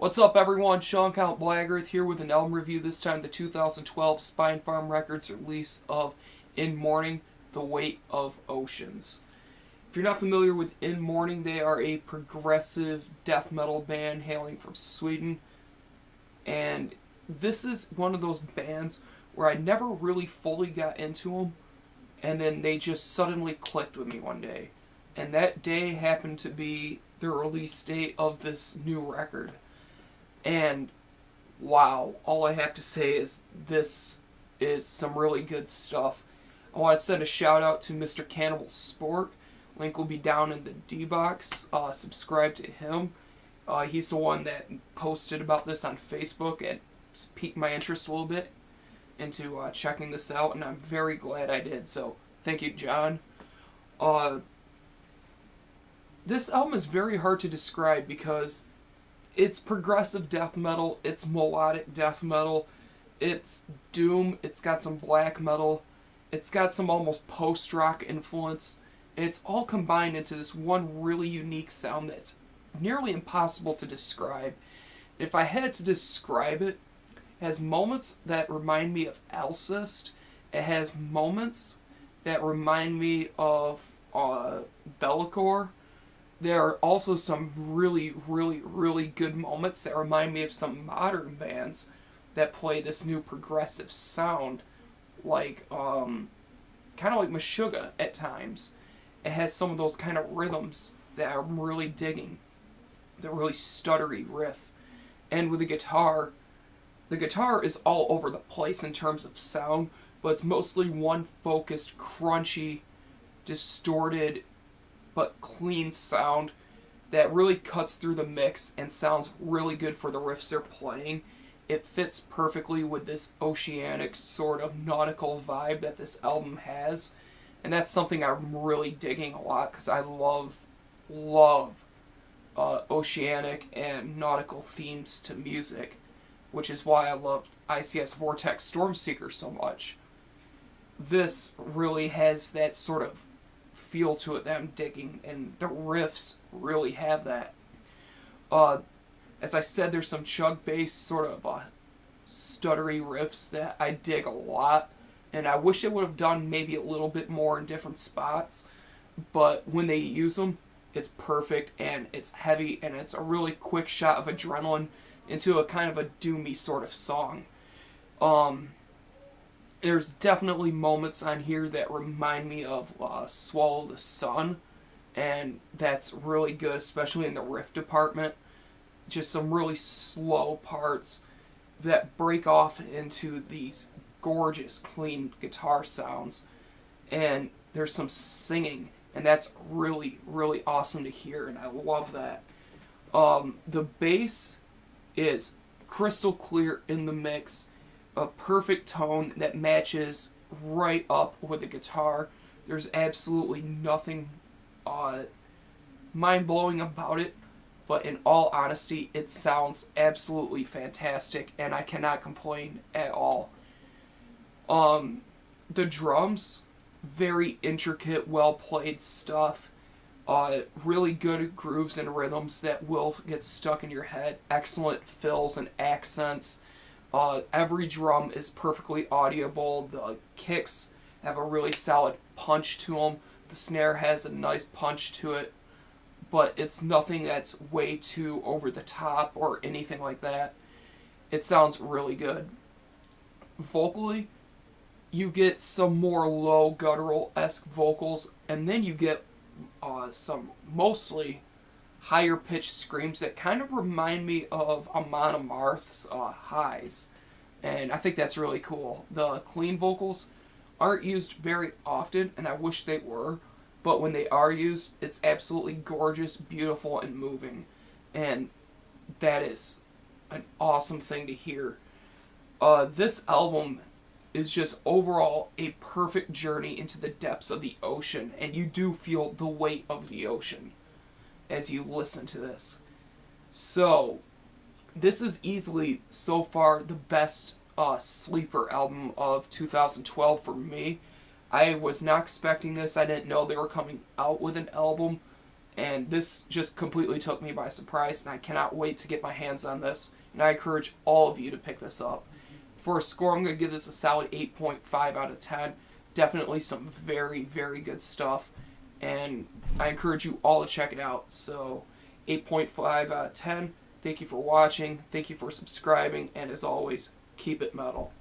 What's up, everyone? Sean CountBlagorath here with an album review, this time the 2012 Spine Farm Records release of In Mourning, The Weight of Oceans. If you're not familiar with In Mourning, they are a progressive death metal band hailing from Sweden. And this is one of those bands where I never really fully got into them, and then they just suddenly clicked with me one day. And that day happened to be the release date of this new record. And wow, all I have to say is this is some really good stuff. I want to send a shout out to Mr. Cannibal Sport. Link will be down in the D-Box. Subscribe to him. He's the one that posted about this on Facebook and piqued my interest a little bit into checking this out, and I'm very glad I did. So thank you, John. This album is very hard to describe because it's progressive death metal, it's melodic death metal, it's doom, it's got some black metal, it's got some almost post-rock influence, and it's all combined into this one really unique sound that's nearly impossible to describe. If I had to describe it, it has moments that remind me of Alcest, it has moments that remind me of Be'lakor. There are also some really, really, really good moments that remind me of some modern bands that play this new progressive sound, like, kind of like Meshuggah at times. It has some of those kind of rhythms that I'm really digging, the really stuttery riff. And with the guitar is all over the place in terms of sound, but it's mostly one focused, crunchy, distorted, but clean sound that really cuts through the mix and sounds really good for the riffs they're playing. It fits perfectly with this oceanic sort of nautical vibe that this album has, and that's something I'm really digging a lot because I love oceanic and nautical themes to music, which is why I loved ICS Vortex Stormseeker so much. This really has that sort of feel to it that I'm digging, and the riffs really have that. As I said, there's some chug bass sort of stuttery riffs that I dig a lot, and I wish they would have done maybe a little bit more in different spots, but when they use them, it's perfect, and it's heavy, and it's a really quick shot of adrenaline into a kind of a doomy sort of song. There's definitely moments on here that remind me of Swallow the Sun, and that's really good, especially in the riff department. Just some really slow parts that break off into these gorgeous, clean guitar sounds, and there's some singing, and that's really, really awesome to hear, and I love that. The bass is crystal clear in the mix, a perfect tone that matches right up with the guitar. There's absolutely nothing mind-blowing about it, but in all honesty, it sounds absolutely fantastic, and I cannot complain at all. The drums, very intricate, well-played stuff. Really good grooves and rhythms that will get stuck in your head. Excellent fills and accents. Every drum is perfectly audible. The kicks have a really solid punch to them. The snare has a nice punch to it, but it's nothing that's way too over the top or anything like that. It sounds really good. Vocally, you get some more low guttural-esque vocals, and then you get some mostly higher pitched screams that kind of remind me of Amon Amarth's highs, and I think that's really cool. The clean vocals aren't used very often, and I wish they were, but when they are used, it's absolutely gorgeous, beautiful, and moving, and that is an awesome thing to hear. This album is just overall a perfect journey into the depths of the ocean, and you do feel the weight of the ocean as you listen to this. So, this is easily, so far, the best sleeper album of 2012 for me. I was not expecting this. I didn't know they were coming out with an album And this just completely took me by surprise, and I cannot wait to get my hands on this. And I encourage all of you to pick this up. For a score, I'm going to give this a solid 8.5 out of 10. Definitely some very, very good stuff. And I encourage you all to check it out. So 8.5 out of 10. Thank you for watching. Thank you for subscribing. And as always, keep it metal.